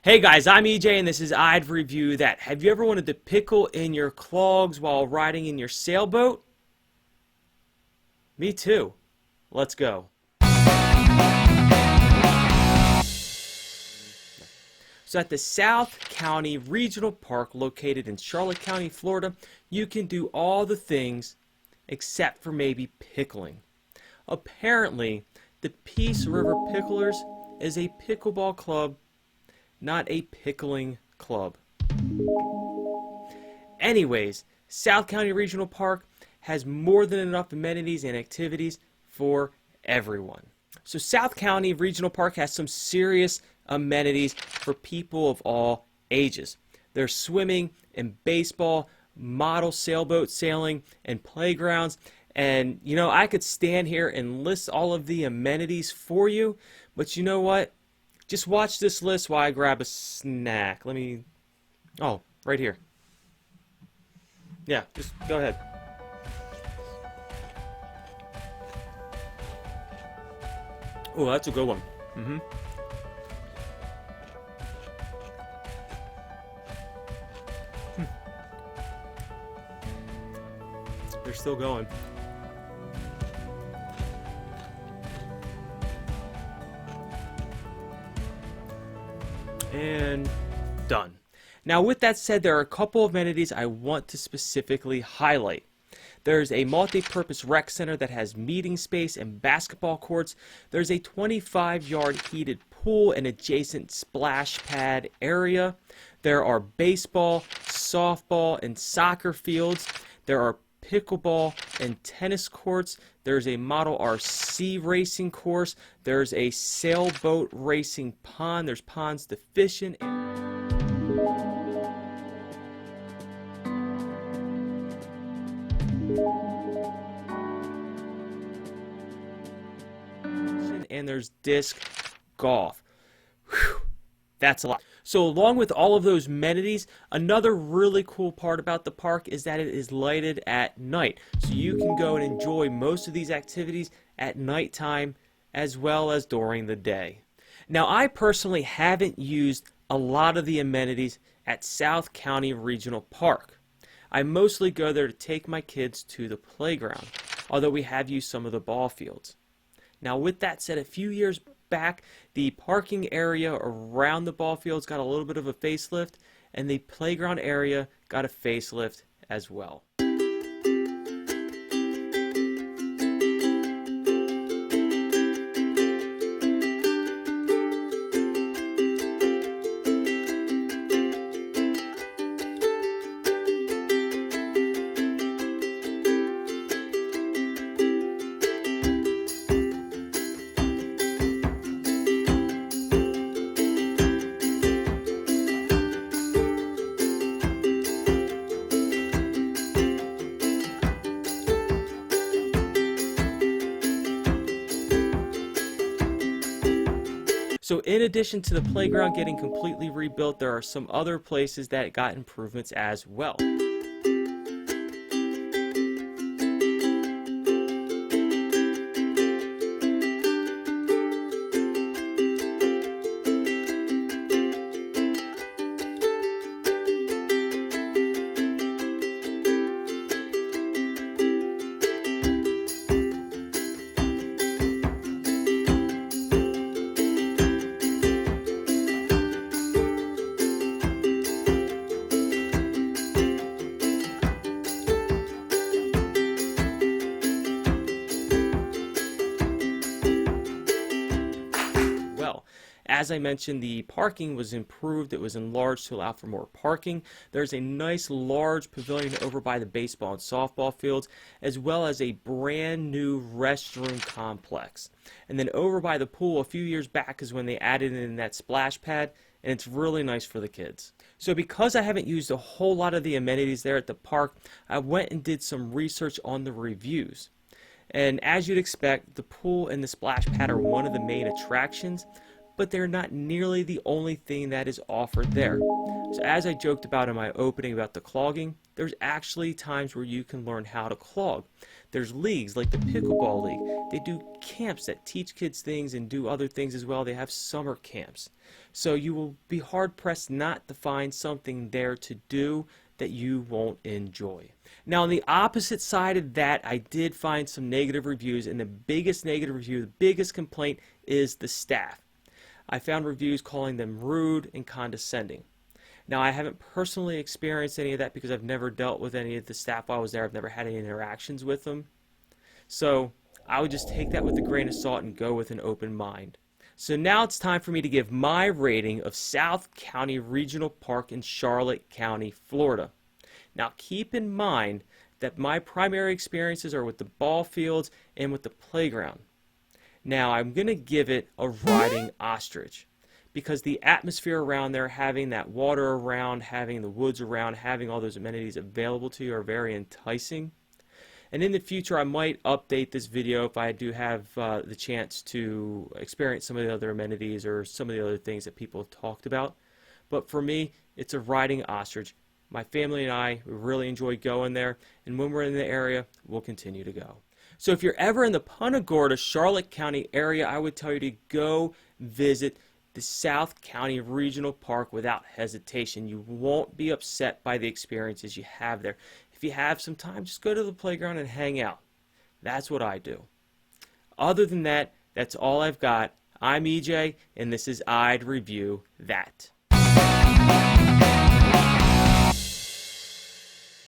Hey guys, I'm EJ and this is I'd Review That. Have you ever wanted to pickle in your clogs while riding in your sailboat? Me too. Let's go. So at the South County Regional Park located in Charlotte County, Florida, you can do all the things except for maybe pickling. Apparently, the Peace River Picklers is a pickleball club, not a pickling club. Anyways, South County Regional Park has more than enough amenities and activities for everyone. So South County Regional Park has some serious amenities for people of all ages. There's swimming and baseball, model sailboat sailing, and playgrounds. And you know, I could stand here and list all of the amenities for you, but you know what? Just watch this list while I grab a snack. Oh, right here. Yeah, just go ahead. Oh, that's a good one. They're still going. And done. Now with that said, there are a couple of amenities I want to specifically highlight. There's a multi-purpose rec center that has meeting space and basketball courts. There's a 25-yard heated pool and adjacent splash pad area. There are baseball, softball, and soccer fields. There are pickleball and tennis courts. There's a model RC racing course. There's a sailboat racing pond. There's ponds to fish in. And there's disc golf. Whew, that's a lot. So along with all of those amenities, another really cool part about the park is that it is lighted at night. So you can go and enjoy most of these activities at nighttime as well as during the day. Now, I personally haven't used a lot of the amenities at South County Regional Park. I mostly go there to take my kids to the playground, although we have used some of the ball fields. Now with that said, a few years back, the parking area around the ball fields got a little bit of a facelift, and the playground area got a facelift as well. So in addition to the playground getting completely rebuilt, there are some other places that got improvements as well. As I mentioned, the parking was improved. It was enlarged to allow for more parking. There's a nice large pavilion over by the baseball and softball fields, as well as a brand new restroom complex. And then over by the pool a few years back is when they added in that splash pad, and it's really nice for the kids. So because I haven't used a whole lot of the amenities there at the park, I went and did some research on the reviews. And as you'd expect, the pool and the splash pad are one of the main attractions. but they're not nearly the only thing that is offered there. So as I joked about in my opening about the clogging, there's actually times where you can learn how to clog. There's leagues like the pickleball league. They do camps that teach kids things and do other things as well. They have summer camps. So you will be hard pressed not to find something there to do that you won't enjoy. Now on the opposite side of that, I did find some negative reviews, and the biggest negative review, the biggest complaint is the staff. I found reviews calling them rude and condescending. Now I haven't personally experienced any of that because I've never dealt with any of the staff while I was there. I've never had any interactions with them. So I would just take that with a grain of salt and go with an open mind. So now it's time for me to give my rating of South County Regional Park in Charlotte County, Florida. Now keep in mind that my primary experiences are with the ball fields and with the playground. Now I'm going to give it a riding ostrich because the atmosphere around there, having that water around, having the woods around, having all those amenities available to you are very enticing. And in the future, I might update this video if I do have the chance to experience some of the other amenities or some of the other things that people have talked about. But for me, it's a riding ostrich. My family and I really enjoy going there, and when we're in the area, we'll continue to go. So if you're ever in the Punta Gorda, Charlotte County area, I would tell you to go visit the South County Regional Park without hesitation. You won't be upset by the experiences you have there. If you have some time, just go to the playground and hang out. That's what I do. Other than that, that's all I've got. I'm EJ, and this is I'd Review That.